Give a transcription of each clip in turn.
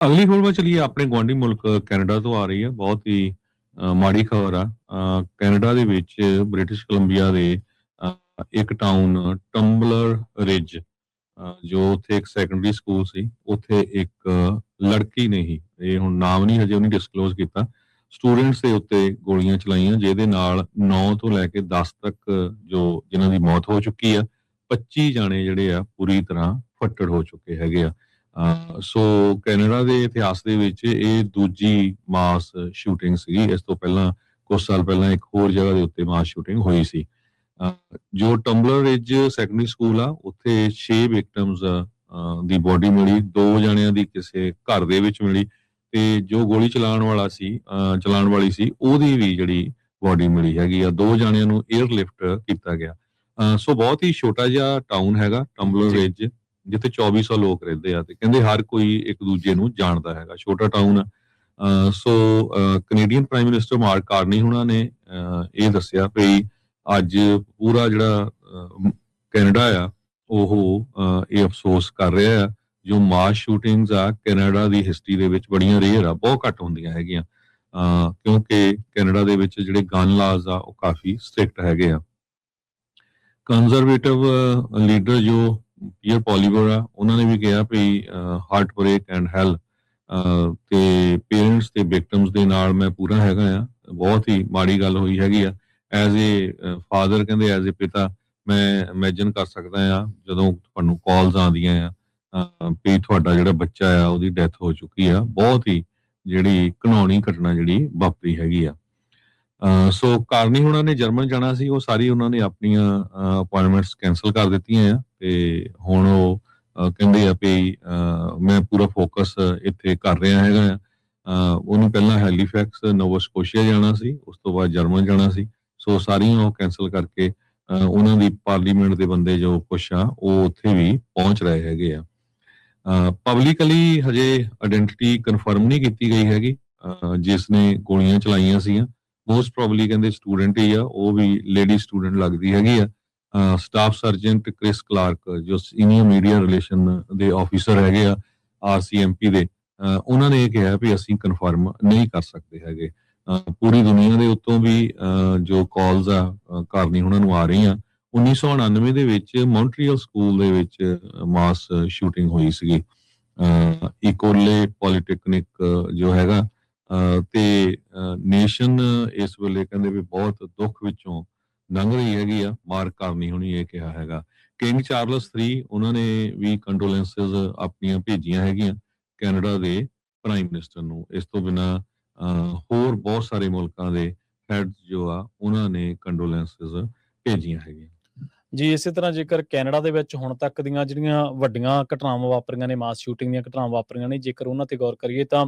ਅਗਲੀ ਖਬਰ ਵੱਲ ਚਲੀਏ। ਆਪਣੇ ਗੁਆਂਢੀ ਮੁਲਕ ਕੈਨੇਡਾ ਤੋਂ ਆ ਰਹੀ ਹੈ। ਬਹੁਤ ਹੀ ਮਾੜੀ ਖਬਰ ਆ। ਕੈਨੇਡਾ ਦੇ ਵਿੱਚ ਬ੍ਰਿਟਿਸ਼ ਕੋਲੰਬੀਆ ਦੇ ਇੱਕ ਟਾਊਨ ਟੰਬਲਰ ਰਿਜ, ਜੋ ਉੱਥੇ ਇੱਕ ਸੈਕੰਡਰੀ ਸਕੂਲ ਸੀ, ਉੱਥੇ ਇੱਕ ਲੜਕੀ ਨੇ ਹੀ, ਇਹ ਹੁਣ ਨਾਮ ਨਹੀਂ ਹਜੇ ਉਹਨੇ ਡਿਸਕਲੋਜ਼ ਕੀਤਾ, ਸਟੂਡੈਂਟਸ ਦੇ ਉੱਤੇ ਗੋਲੀਆਂ ਚਲਾਈਆਂ, ਜਿਹਦੇ ਨਾਲ 9 ਤੋਂ ਲੈ ਕੇ 10 ਤੱਕ ਜੋ ਜਿਨ੍ਹਾਂ ਦੀ ਮੌਤ ਹੋ ਚੁੱਕੀ ਆ, 25 ਜਾਣੇ ਜਿਹੜੇ ਆ ਪੂਰੀ ਤਰ੍ਹਾਂ ਫੱਟੜ ਹੋ ਚੁੱਕੇ ਹੈਗੇ ਆ। ਸੋ ਕੈਨੇਡਾ ਦੇ ਇਤਿਹਾਸ ਦੇ ਵਿੱਚ ਇਹ ਦੂਜੀ ਮਾਸ ਸ਼ੂਟਿੰਗ ਸੀਗੀ। ਇਸ ਤੋਂ ਪਹਿਲਾਂ ਕੁਝ ਸਾਲ ਪਹਿਲਾਂ ਇੱਕ ਹੋਰ ਜਗ੍ਹਾ ਦੇ ਉੱਤੇ ਮਾਸ ਸ਼ੂਟਿੰਗ ਹੋਈ ਸੀ। ਜੋ ਟੰਬਲਰ ਰਿਜ ਸੈਕੰਡਰੀ ਸਕੂਲ ਆ, ਉੱਥੇ 6 ਵਿਕਟਮਸ ਦੀ ਬੋਡੀ ਮਿਲੀ, 2 ਜਣਿਆਂ ਦੀ ਕਿਸੇ ਘਰ ਦੇ ਵਿੱਚ ਮਿਲੀ, ਤੇ ਜੋ ਗੋਲੀ ਚਲਾਉਣ ਵਾਲੀ ਸੀ ਉਹਦੀ ਵੀ ਜਿਹੜੀ ਬੋਡੀ ਮਿਲੀ ਹੈਗੀ ਆ। 2 ਜਣਿਆਂ ਨੂੰ 에ਅਰਲਿਫਟ ਕੀਤਾ ਗਿਆ। ਸੋ ਬਹੁਤ ਹੀ ਛੋਟਾ ਜਿਹਾ ਟਾਊਨ ਹੈਗਾ ਟੰਬਲਰ ਜੀ ਰਿਜ, ਜਿੱਥੇ 2400 ਲੋਕ ਰਹਿੰਦੇ ਆ, ਤੇ ਕਹਿੰਦੇ ਹਰ ਕੋਈ ਇੱਕ ਦੂਜੇ ਨੂੰ ਜਾਣਦਾ ਹੈਗਾ। ਛੋਟਾ ਟਾਊਨ ਆ। So Canadian prime minister Mark Carney ਹੁਣਾਂ ਨੇ ਇਹ ਦੱਸਿਆ ਵੀ ਅੱਜ ਪੂਰਾ ਜਿਹੜਾ ਕੈਨੇਡਾ ਆ ਉਹ ਇਹ ਅਫਸੋਸ ਕਰ ਰਿਹਾ ਆ। ਜੋ ਮਾਸ ਸ਼ੂਟਿੰਗਸ ਆ ਕੈਨੇਡਾ ਦੀ ਹਿਸਟਰੀ ਦੇ ਵਿੱਚ ਬੜੀਆਂ ਰੇਅਰ ਆ, ਬਹੁਤ ਘੱਟ ਹੁੰਦੀਆਂ ਹੈਗੀਆਂ, ਕਿਉਂਕਿ ਕੈਨੇਡਾ ਦੇ ਵਿੱਚ ਜਿਹੜੇ ਗਨ ਲਾਜ਼ ਆ ਉਹ ਕਾਫੀ ਸਟ੍ਰਿਕਟ ਹੈਗੇ ਆ। ਕੰਜ਼ਰਵੇਟਿਵ ਲੀਡਰ ਜੋ ਪੀਅਰ ਪੋਲੀਵਰ ਆ, ਉਹਨਾਂ ਨੇ ਵੀ ਕਿਹਾ ਵੀ ਹਾਰਟ ਬ੍ਰੇਕ ਐਂਡ ਹੈਲ, ਤੇ ਪੇਰੈਂਟਸ ਤੇ ਵਿਕਟਮਸ ਦੇ ਨਾਲ ਮੈਂ ਪੂਰਾ ਹੈਗਾ ਆ। ਬਹੁਤ ਹੀ ਮਾੜੀ ਗੱਲ ਹੋਈ ਹੈਗੀ ਆ। ਐਜ਼ ਏ ਫਾਦਰ, ਕਹਿੰਦੇ ਐਜ਼ ਏ ਪਿਤਾ ਮੈਂ ਇਮੈਜਿਨ ਕਰ ਸਕਦਾ ਆ ਜਦੋਂ ਤੁਹਾਨੂੰ ਕਾਲਸ ਆਉਂਦੀਆਂ ਆ ਵੀ ਤੁਹਾਡਾ ਜਿਹੜਾ ਬੱਚਾ ਆ ਉਹਦੀ ਡੈਥ ਹੋ ਚੁੱਕੀ ਆ। ਬਹੁਤ ਹੀ ਜਿਹੜੀ ਘਿਨਾਉਣੀ ਘਟਨਾ ਜਿਹੜੀ ਵਾਪਰੀ ਹੈਗੀ ਆ। ਸੋ ਕਾਰਨੀ ਹੁਣਾਂ ਨੇ ਜਰਮਨ ਜਾਣਾ ਸੀ, ਉਹ ਸਾਰੀ ਉਹਨਾਂ ਨੇ ਆਪਣੀਆਂ ਅਪਾਇੰਟਮੈਂਟਸ ਕੈਂਸਲ ਕਰ ਦਿੱਤੀਆਂ ਆ, ਤੇ ਹੁਣ ਉਹ ਕਹਿੰਦੇ ਆ ਵੀ ਮੈਂ ਪੂਰਾ ਫੋਕਸ ਇੱਥੇ ਕਰ ਰਿਹਾ ਹੈਗਾ ਆ। ਉਹਨੂੰ ਪਹਿਲਾਂ ਹੈਲੀਫੈਕਸ ਨੋਵਾ ਸਕੋਸ਼ੀਆ ਜਾਣਾ ਸੀ, ਉਸ ਤੋਂ ਬਾਅਦ ਜਰਮਨ ਜਾਣਾ ਸੀ। ਸੋ ਸਾਰੀਆਂ ਉਹ ਕੈਂਸਲ ਕਰਕੇ ਉਹਨਾਂ ਦੀ ਪਾਰਲੀਮੈਂਟ ਦੇ ਬੰਦੇ ਜੋ ਕੁਛ ਆ ਉਹ ਉੱਥੇ ਵੀ ਪਹੁੰਚ ਰਹੇ ਹੈਗੇ ਆ। ਪਬਲਿਕਲੀ ਹਜੇ ਆਇਡੈਂਟੀਟੀ ਕਨਫਰਮ ਨਹੀਂ ਕੀਤੀ ਗਈ ਹੈਗੀ ਜਿਸ ਨੇ ਗੋਲੀਆਂ ਚਲਾਈਆਂ ਸੀਗੀਆਂ। ਮੋਸਟ ਪ੍ਰੋਬਬਲੀ ਕਹਿੰਦੇ ਸਟੂਡੈਂਟ ਹੀ ਆ, ਉਹ ਵੀ ਲੇਡੀ ਸਟੂਡੈਂਟ ਲੱਗਦੀ ਹੈਗੀ ਆ। ਸਟਾਫ ਸਰਜੈਂਟ ਕ੍ਰਿਸ ਕਲਾਰਕ, ਜੋ ਸੀਨੀਅਰ ਮੀਡੀਆ ਰਿਲੇਸ਼ਨ ਦੇ ਆਫੀਸਰ ਹੈਗੇ ਆ RCMP ਦੇ, ਉਹਨਾਂ ਨੇ ਇਹ ਕਿਹਾ ਵੀ ਅਸੀਂ ਕਨਫਰਮ ਨਹੀਂ ਕਰ ਸਕਦੇ ਹੈਗੇ। ਪੂਰੀ ਦੁਨੀਆ ਦੇ ਉੱਤੋਂ ਵੀ ਜੋ ਕਾਲਸ ਆ ਕਾਰਨੀ ਉਹਨਾਂ ਨੂੰ ਆ ਰਹੀਆਂ। 1999 ਦੇ ਵਿੱਚ ਮੌਂਟਰੀਅਲ ਸਕੂਲ ਦੇ ਵਿੱਚ ਮਾਸ ਸ਼ੂਟਿੰਗ ਹੋਈ ਸੀਗੀ, ਇਕੋਲੇ ਪੋਲੀਟੈਕਨਿਕ ਜੋ ਹੈਗਾ, ਤੇ ਨੇਸ਼ਨ ਇਸ ਵੇਲੇ ਕਹਿੰਦੇ ਵੀ ਬਹੁਤ ਦੁੱਖ ਵਿੱਚੋਂ ਲੰਘ ਰਹੀ ਹੈਗੀ ਆ। ਮਾਰਕ ਕਾਰਨੀ ਹੁਣੀ ਇਹ ਕਿਹਾ ਹੈਗਾ। ਕਿੰਗ ਚਾਰਲਸ III, ਉਹਨਾਂ ਨੇ ਵੀ ਕੰਡੋਲੈਂਸਸ ਆਪਣੀਆਂ ਭੇਜੀਆਂ ਹੈਗੀਆਂ ਕੈਨੇਡਾ ਦੇ ਪ੍ਰਾਈਮ ਮਿਨਿਸਟਰ ਨੂੰ। ਇਸ ਤੋਂ ਬਿਨਾਂ ਹੋਰ ਬਹੁਤ ਸਾਰੇ ਮੁਲਕਾਂ ਦੇ ਹੈਡ ਜੋ ਆ ਉਹਨਾਂ ਨੇ ਕੰਡੋਲੈਂਸਸ ਭੇਜੀਆਂ ਹੈਗੀਆਂ। ਜੀ, ਇਸੇ ਤਰ੍ਹਾਂ ਜੇਕਰ ਕੈਨੇਡਾ ਦੇ ਵਿੱਚ ਹੁਣ ਤੱਕ ਦੀਆਂ ਜਿਹੜੀਆਂ ਵੱਡੀਆਂ ਘਟਨਾਵਾਂ ਵਾਪਰੀਆਂ ਨੇ, ਮਾਸ ਸ਼ੂਟਿੰਗ ਦੀਆਂ ਘਟਨਾਵਾਂ ਵਾਪਰੀਆਂ ਨੇ, ਜੇਕਰ ਉਹਨਾਂ ਤੇ ਗੌਰ ਕਰੀਏ ਤਾਂ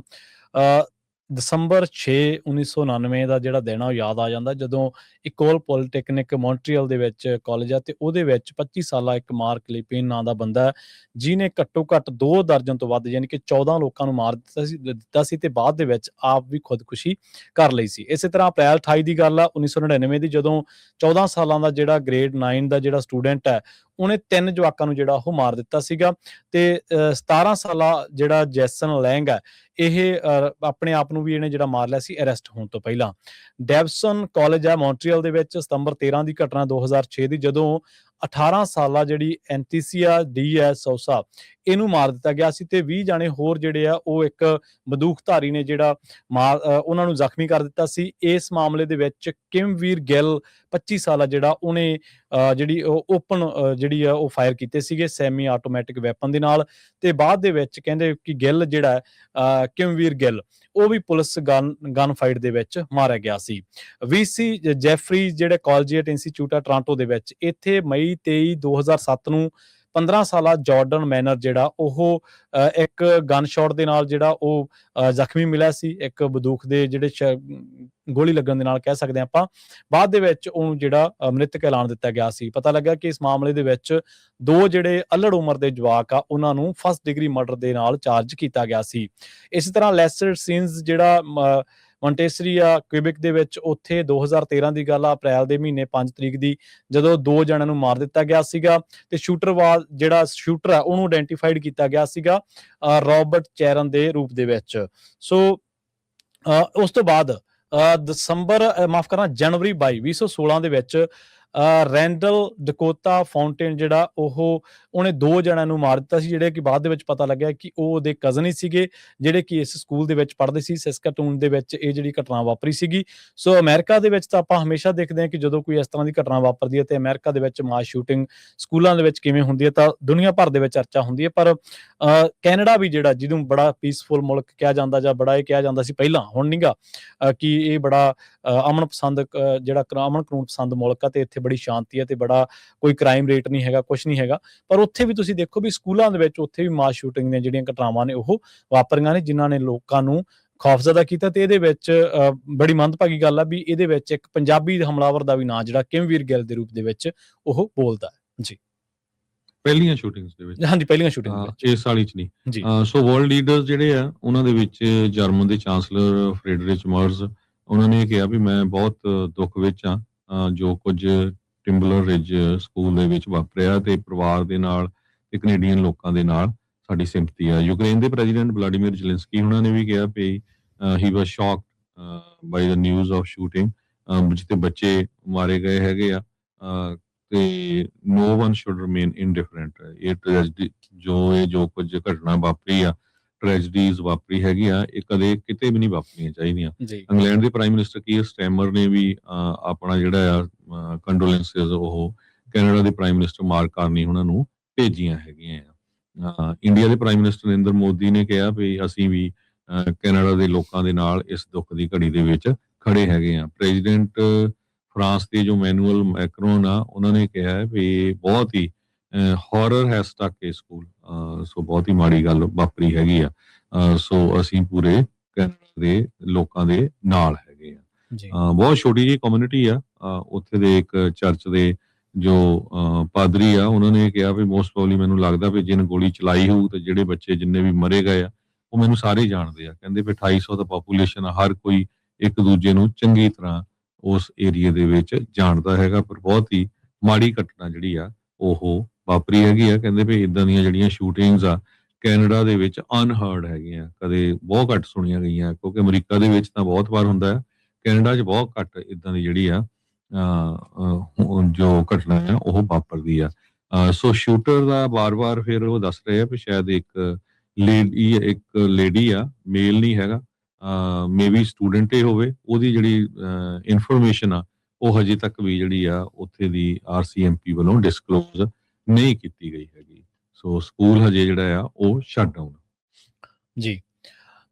ਦਸੰਬਰ 6 1999 ਦਾ ਜਿਹੜਾ ਦਿਨ ਆ ਉਹ ਯਾਦ ਆ ਜਾਂਦਾ, ਜਦੋਂ ਇਕੋਲ ਪੋਲੀਟੈਕਨਿਕ ਮੌਂਟਰੀਅਲ ਦੇ ਵਿੱਚ ਕਾਲਜ ਆ, ਤੇ ਉਹਦੇ ਵਿੱਚ 25 ਸਾਲਾ ਇੱਕ ਮਾਰਕ ਲਿਪਿਨ ਨਾਂ ਦਾ ਬੰਦਾ ਹੈ, ਜਿਹਨੇ ਘੱਟੋ ਘੱਟ 2 ਦਰਜਨ ਤੋਂ ਵੱਧ ਯਾਨੀ ਕਿ 14 ਲੋਕਾਂ ਨੂੰ ਮਾਰ ਦਿੱਤਾ ਸੀ ਤੇ ਬਾਅਦ ਦੇ ਵਿੱਚ ਆਪ ਵੀ ਖੁਦਕੁਸ਼ੀ ਕਰ ਲਈ ਸੀ। ਇਸੇ ਤਰ੍ਹਾਂ ਅਪ੍ਰੈਲ 28 ਦੀ ਗੱਲ ਆ 1999 ਦੀ, ਜਦੋਂ 14 ਸਾਲਾਂ ਦਾ ਜਿਹੜਾ ਗ੍ਰੇਡ 9 ਦਾ ਜਿਹੜਾ ਸਟੂਡੈਂਟ ਹੈ, ਉਹਨੇ 3 ਜਵਾਕਾਂ ਨੂੰ ਜਿਹੜਾ ਉਹ ਮਾਰ ਦਿੱਤਾ ਸੀਗਾ। ਤੇ 17 ਸਾਲਾ ਜਿਹੜਾ ਜੈਸਨ ਲੈਂਗ ਹੈ, ਇਹ ਆਪਣੇ ਆਪ ਨੂੰ ਵੀ ਇਹਨੇ ਜਿਹੜਾ ਮਾਰ ਲਿਆ ਸੀ ਅਰੈਸਟ ਹੋਣ ਤੋਂ ਪਹਿਲਾਂ। ਡੈਵਸਨ ਕਾਲਜ ਹੈ ਮੌਂਟਰੀਅਲ ਦੇ ਵਿੱਚ, ਸਤੰਬਰ 13 ਦੀ ਘਟਨਾ 2006 ਦੀ, ਜਦੋਂ 18 ਸਾਲਾ ਜਿਹੜੀ ਐਂਟੀਸੀਆ ਡੀ ਸੋਸਾ, ਇਹਨੂੰ ਮਾਰ ਦਿੱਤਾ ਗਿਆ ਸੀ, ਤੇ 20 ਜਾਣੇ ਹੋਰ ਜਿਹੜੇ ਆ ਉਹ ਇੱਕ ਬੰਦੂਕਧਾਰੀ ਨੇ ਜਿਹੜਾ ਉਹਨਾਂ ਨੂੰ ਜ਼ਖਮੀ ਕਰ ਦਿੱਤਾ ਸੀ। ਇਸ ਮਾਮਲੇ ਦੇ ਵਿੱਚ ਕਿਮਵੀਰ ਗਿੱਲ 25 ਸਾਲਾ ਜਿਹੜਾ, ਉਹਨੇ ਜਿਹੜੀ ਓਪਨ ਜਿਹੜੀ ਆ ਉਹ ਫਾਇਰ ਕੀਤੇ ਸੀਗੇ ਸੈਮੀ ਆਟੋਮੈਟਿਕ ਵੈਪਨ ਦੇ ਨਾਲ, ਤੇ ਬਾਅਦ ਦੇ ਵਿੱਚ ਕਹਿੰਦੇ ਕਿ ਗਿੱਲ ਜਿਹੜਾ ਕਿਮਵੀਰ ਗਿੱਲ, ਉਹ ਵੀ ਪੁਲਿਸ ਗਨ ਫਾਈਟ ਦੇ ਵਿੱਚ ਮਾਰਿਆ ਗਿਆ ਸੀ। VC ਜੈਫਰੀ ਜਿਹੜੇ ਕਾਲਜੀਏਟ ਇੰਸਟੀਚਿਊਟ ਆ ਟੋਰਾਂਟੋ ਦੇ ਵਿੱਚ, ਇੱਥੇ ਮਈ 23 2007 ਨੂੰ 15 ਸਾਲਾ ਜਾਰਡਨ ਮੈਨਰ ਜਿਹੜਾ ਉਹ ਇੱਕ ਗਨ ਸ਼ਾਟ ਦੇ ਨਾਲ ਜਿਹੜਾ ਉਹ ਜ਼ਖਮੀ ਮਿਲਿਆ ਸੀ, ਇੱਕ ਬੰਦੂਕ ਦੇ ਜਿਹੜੇ ਗੋਲੀ ਲੱਗਣ ਦੇ ਨਾਲ ਕਹਿ ਸਕਦੇ ਹਾਂ ਆਪਾਂ। ਬਾਅਦ ਦੇ ਵਿੱਚ ਉਹਨੂੰ ਜਿਹੜਾ ਮ੍ਰਿਤਕ ਐਲਾਨ ਦਿੱਤਾ ਗਿਆ ਸੀ। ਪਤਾ ਲੱਗਾ ਕਿ ਇਸ ਮਾਮਲੇ ਦੇ ਵਿੱਚ 2 ਜਿਹੜੇ ਅਲੜ ਉਮਰ ਦੇ ਜਵਾਕ ਆ, ਉਹਨਾਂ ਨੂੰ ਫਸਟ ਡਿਗਰੀ ਮਰਡਰ ਦੇ ਨਾਲ ਚਾਰਜ ਕੀਤਾ ਗਿਆ ਸੀ। ਇਸੇ ਤਰ੍ਹਾਂ ਲੈਸਰ ਸੀਨਸ ਜਿਹੜਾ ਮੌਂਟੇਸਰੀ ਆ ਕੁਇਬਿਕ ਦੇ ਵਿੱਚ, ਉੱਥੇ 2013 ਦੀ ਗੱਲ ਆ, ਅਪ੍ਰੈਲ ਦੇ ਮਹੀਨੇ 5 ਤਰੀਕ ਦੀ, ਜਦੋਂ 2 ਜਣਿਆਂ ਨੂੰ ਮਾਰ ਦਿੱਤਾ ਗਿਆ ਸੀਗਾ ਤੇ ਜਿਹੜਾ ਸ਼ੂਟਰ ਆ ਉਹਨੂੰ ਆਇਡੈਂਟੀਫਾਈਡ ਕੀਤਾ ਗਿਆ ਸੀਗਾ ਰੌਬਰਟ ਚੈਰਨ ਦੇ ਰੂਪ ਦੇ ਵਿੱਚ। ਸੋ ਉਸ ਤੋਂ ਬਾਅਦ ਜਨਵਰੀ 22 2016 ਦੇ ਵਿੱਚ ਰੈਂਡਲ ਡਕੋਤਾ ਫਾਊਂਟੇਨ ਜਿਹੜਾ ਉਹਨੇ 2 ਜਣਿਆਂ ਨੂੰ ਮਾਰ ਦਿੱਤਾ ਸੀ, ਜਿਹੜੇ ਕਿ ਬਾਅਦ ਦੇ ਵਿੱਚ ਪਤਾ ਲੱਗਿਆ ਕਿ ਉਹ ਉਹਦੇ ਕਜ਼ਨ ਹੀ ਸੀਗੇ, ਜਿਹੜੇ ਕਿ ਇਸ ਸਕੂਲ ਦੇ ਵਿੱਚ ਪੜ੍ਹਦੇ ਸੀ। ਸੈਸਕਾਟੂਨ ਦੇ ਵਿੱਚ ਇਹ ਜਿਹੜੀ ਘਟਨਾ ਵਾਪਰੀ ਸੀਗੀ। ਸੋ ਅਮਰੀਕਾ ਦੇ ਵਿੱਚ ਤਾਂ ਆਪਾਂ ਹਮੇਸ਼ਾ ਦੇਖਦੇ ਹਾਂ ਕਿ ਜਦੋਂ ਕੋਈ ਇਸ ਤਰ੍ਹਾਂ ਦੀ ਘਟਨਾ ਵਾਪਰਦੀ ਹੈ ਤੇ ਅਮਰੀਕਾ ਦੇ ਵਿੱਚ ਮਾਸ ਸ਼ੂਟਿੰਗ ਸਕੂਲਾਂ ਦੇ ਵਿੱਚ ਕਿਵੇਂ ਹੁੰਦੀ ਹੈ ਤਾਂ ਦੁਨੀਆ ਭਰ ਦੇ ਵਿੱਚ ਚਰਚਾ ਹੁੰਦੀ ਹੈ। ਪਰ ਕੈਨੇਡਾ ਵੀ ਜਿਹੜਾ ਜਿਹਨੂੰ ਬੜਾ ਪੀਸਫੁਲ ਮੁਲਕ ਕਿਹਾ ਜਾਂਦਾ ਜਾਂ ਬੜਾ ਇਹ ਕਿਹਾ ਜਾਂਦਾ ਸੀ ਪਹਿਲਾਂ, ਹੁਣ ਨਹੀਂਗਾ, ਕਿ ਇਹ ਬੜਾ ਅਮਨ ਕਾਨੂੰਨ ਪਸੰਦ ਮੁਲਕ ਆ ਤੇ ਇੱਥੇ ਬੜੀ ਸ਼ਾਂਤੀ ਹੈ ਤੇ ਬੜਾ ਕੋਈ ਕ੍ਰਾਈਮ ਰੇਟ ਨਹੀਂ ਹੈਗਾ, ਕੁਛ ਨਹੀਂ ਹੈਗਾ। ਪਰ ਉੱਥੇ ਵੀ ਤੁਸੀਂ ਦੇਖੋ ਵੀ ਸਕੂਲਾਂ ਦੇ ਵਿੱਚ ਉੱਥੇ ਵੀ ਮਾਸ ਸ਼ੂਟਿੰਗ ਦੀਆਂ ਜਿਹੜੀਆਂ ਘਟਨਾਵਾਂ ਨੇ ਉਹ ਵਾਪਰੀਆਂ ਨੇ, ਜਿਨ੍ਹਾਂ ਨੇ ਲੋਕਾਂ ਨੂੰ ਖੌਫਜ਼ਦਾ ਕੀਤਾ। ਤੇ ਇਹਦੇ ਵਿੱਚ ਬੜੀ ਮੰਦਭਾਗੀ ਗੱਲ ਆ ਵੀ ਇਹਦੇ ਵਿੱਚ ਇੱਕ ਪੰਜਾਬੀ ਹਮਲਾਵਰ ਦਾ ਵੀ ਨਾਂ ਜਿਹੜਾ ਕਿਮਵੀਰ ਗਿੱਲ ਦੇ ਰੂਪ ਦੇ ਵਿੱਚ ਉਹ ਬੋਲਦਾ ਹੈ ਜੀ। ਪਹਿਲੀਆਂ ਸ਼ੂਟਿੰਗਸ ਦੇ ਵਿੱਚ, ਹਾਂਜੀ, ਪਹਿਲੀਆਂ ਸ਼ੂਟਿੰਗ ਦੇ ਵਿੱਚ, ਇਸ ਸਾਲ ਹੀ 'ਚ ਨਹੀਂ ਜੀ। ਸੋ ਵਰਲਡ ਲੀਡਰਸ ਜਿਹੜੇ ਆ ਉਹਨਾਂ ਦੇ ਵਿੱਚ ਜਰਮਨ ਦੇ ਚਾਂਸਲਰ ਫ੍ਰੈਡਰਿਚ ਮਰਜ਼, ਉਹਨਾਂ ਨੇ ਕਿਹਾ ਵੀ ਮੈਂ ਬਹੁਤ ਦੁੱਖ ਵਿੱਚ ਆ ਜੋ ਕੁਝ ਟਿੰਬਲਰ ਰਿਜ ਸਕੂਲ ਦੇ ਵਿੱਚ ਵਾਪਰਿਆ ਤੇ ਪਰਿਵਾਰ ਦੇ ਨਾਲ ਤੇ ਕੈਨੇਡੀਅਨ ਲੋਕਾਂ ਦੇ ਨਾਲ ਸਾਡੀ ਸਿੰਪਥੀ ਆ। ਯੂਕਰੇਨ ਦੇ ਪ੍ਰੈਜ਼ੀਡੈਂਟ ਵਲਾਡੀਮੀਰ ਜ਼ੈਲੈਂਸਕੀ ਉਹਨਾਂ ਨੇ ਵੀ ਕਿਹਾ ਵੀ he was shocked by the news of shooting, ਜਿੱਥੇ ਬੱਚੇ ਮਾਰੇ ਗਏ ਹੈਗੇ ਆ ਤੇ no one should remain indifferent. ਇਹ ਟ੍ਰੈਜਡੀ ਜੋ ਕੁਝ ਘਟਨਾ ਵਾਪਰੀ ਆ, ਟ੍ਰੈਜਡੀਜ਼ ਵਾਪਰੀ ਹੈਗੀ ਆ, ਇਹ ਕਦੇ ਕਿਤੇ ਵੀ ਨਹੀਂ ਵਾਪਰਨੀਆਂ ਚਾਹੀਦੀਆਂ। ਇੰਗਲੈਂਡ ਦੇ ਪ੍ਰਾਈਮ ਮਿਨਿਸਟਰ ਕੀਅਰ ਸਟੈਮਰ ਨੇ ਵੀ ਆਪਣਾ ਜਿਹੜਾ ਆ ਕੰਡੋਲੈਂਸਸ ਉਹ ਕੈਨੇਡਾ ਦੇ ਪ੍ਰਾਈਮ ਮਿਨਿਸਟਰ ਮਾਰਕ ਕਾਰਨੀ ਉਹਨਾਂ ਨੂੰ ਭੇਜੀਆਂ ਹੈਗੀਆਂ ਆ। ਇੰਡੀਆ ਦੇ ਪ੍ਰਾਈਮ ਮਿਨਿਸਟਰ ਨਰਿੰਦਰ ਮੋਦੀ ਨੇ ਕਿਹਾ ਵੀ ਅਸੀਂ ਵੀ ਕੈਨੇਡਾ ਦੇ ਲੋਕਾਂ ਦੇ ਨਾਲ ਇਸ ਦੁੱਖ ਦੀ ਘੜੀ ਦੇ ਵਿੱਚ ਖੜੇ ਹੈਗੇ ਆ। ਪ੍ਰੈਜ਼ੀਡੈਂਟ ਫਰਾਂਸ ਦੇ ਜੋ ਮੈਨੂਅਲ ਮੈਕਰੋਨ ਆ, ਉਹਨਾਂ ਨੇ ਕਿਹਾ ਹੈ ਵੀ ਬਹੁਤ ਹੀ ਹੌਰਰ ਹੈ ਸਟਕ ਇਹ ਸਕੂਲ, ਸੋ ਬਹੁਤ ਹੀ ਮਾੜੀ ਗੱਲ ਵਾਪਰੀ ਹੈਗੀ ਆ। ਸੋ ਅਸੀਂ ਪੂਰੇ ਕੈਨੇਡਾ ਦੇ ਲੋਕਾਂ ਦੇ ਨਾਲ ਹੈਗੇ ਆ। ਬਹੁਤ ਛੋਟੀ ਜਿਹੀ ਕਮਿਊਨਿਟੀ ਆ ਉੱਥੇ ਦੇ। ਇੱਕ ਚਰਚ ਦੇ ਜੋ ਪਾਦਰੀ ਆ, ਉਹਨਾਂ ਨੇ ਕਿਹਾ ਵੀ ਮੋਸਟ ਪ੍ਰੋਬਬਲੀ ਮੈਨੂੰ ਲੱਗਦਾ ਵੀ ਜਿਹਨੇ ਗੋਲੀ ਚਲਾਈ ਹੋਊ ਤੇ ਜਿਹੜੇ ਬੱਚੇ ਜਿੰਨੇ ਵੀ ਮਰੇ ਗਏ ਆ ਉਹ ਮੈਨੂੰ ਸਾਰੇ ਜਾਣਦੇ ਆ। ਕਹਿੰਦੇ ਵੀ 2800 ਦਾ ਪਾਪੂਲੇਸ਼ਨ ਆ, ਹਰ ਕੋਈ ਇੱਕ ਦੂਜੇ ਨੂੰ ਚੰਗੀ ਤਰ੍ਹਾਂ ਉਸ ਏਰੀਏ ਦੇ ਵਿੱਚ ਜਾਣਦਾ ਹੈਗਾ। ਪਰ ਬਹੁਤ ਹੀ ਮਾੜੀ ਘਟਨਾ ਜਿਹੜੀ ਆ ਉਹ ਵਾਪਰੀ ਹੈਗੀ ਆ। ਕਹਿੰਦੇ ਵੀ ਇਦਾਂ ਦੀਆਂ ਜਿਹੜੀਆਂ ਸ਼ੂਟਿੰਗਸ ਆ ਕੈਨੇਡਾ ਦੇ ਵਿੱਚ ਅਨਹਰਡ ਹੈਗੀਆਂ, ਕਦੇ ਬਹੁਤ ਘੱਟ ਸੁਣੀਆਂ ਗਈਆਂ, ਕਿਉਂਕਿ ਅਮਰੀਕਾ ਦੇ ਵਿੱਚ ਤਾਂ ਬਹੁਤ ਵਾਰ ਹੁੰਦਾ ਹੈ, ਕੈਨੇਡਾ 'ਚ ਬਹੁਤ ਘੱਟ ਇਦਾਂ ਦੀ ਜਿਹੜੀ ਆ ਜੋ ਘਟਨਾ ਆ ਉਹ ਵਾਪਰਦੀ ਆ। ਸੋ ਸ਼ੂਟਰ ਦਾ ਵਾਰ-ਵਾਰ ਫਿਰ ਉਹ ਦੱਸ ਰਹੇ ਆ ਵੀ ਸ਼ਾਇਦ ਇੱਕ ਲੇਡੀ ਆ, ਮੇਲ ਨਹੀਂ ਹੈਗਾ, ਮੇਬੀ ਸਟੂਡੈਂਟ ਹੀ ਹੋਵੇ। ਉਹਦੀ ਜਿਹੜੀ ਇਨਫੋਰਮੇਸ਼ਨ ਆ ਉਹ ਹਜੇ ਤੱਕ ਵੀ ਜਿਹੜੀ ਆ ਉੱਥੇ ਦੀ RCMP ਵੱਲੋਂ ਡਿਸਕਲੋਜ਼ ਨਹੀਂ ਕੀਤੀ ਗਈ ਹੈਗੀ। ਸੋ ਸਕੂਲ ਹਜੇ ਜਿਹੜਾ ਆ ਉਹ ਸ਼ਟ ਡਾਊਨ। ਜੀ।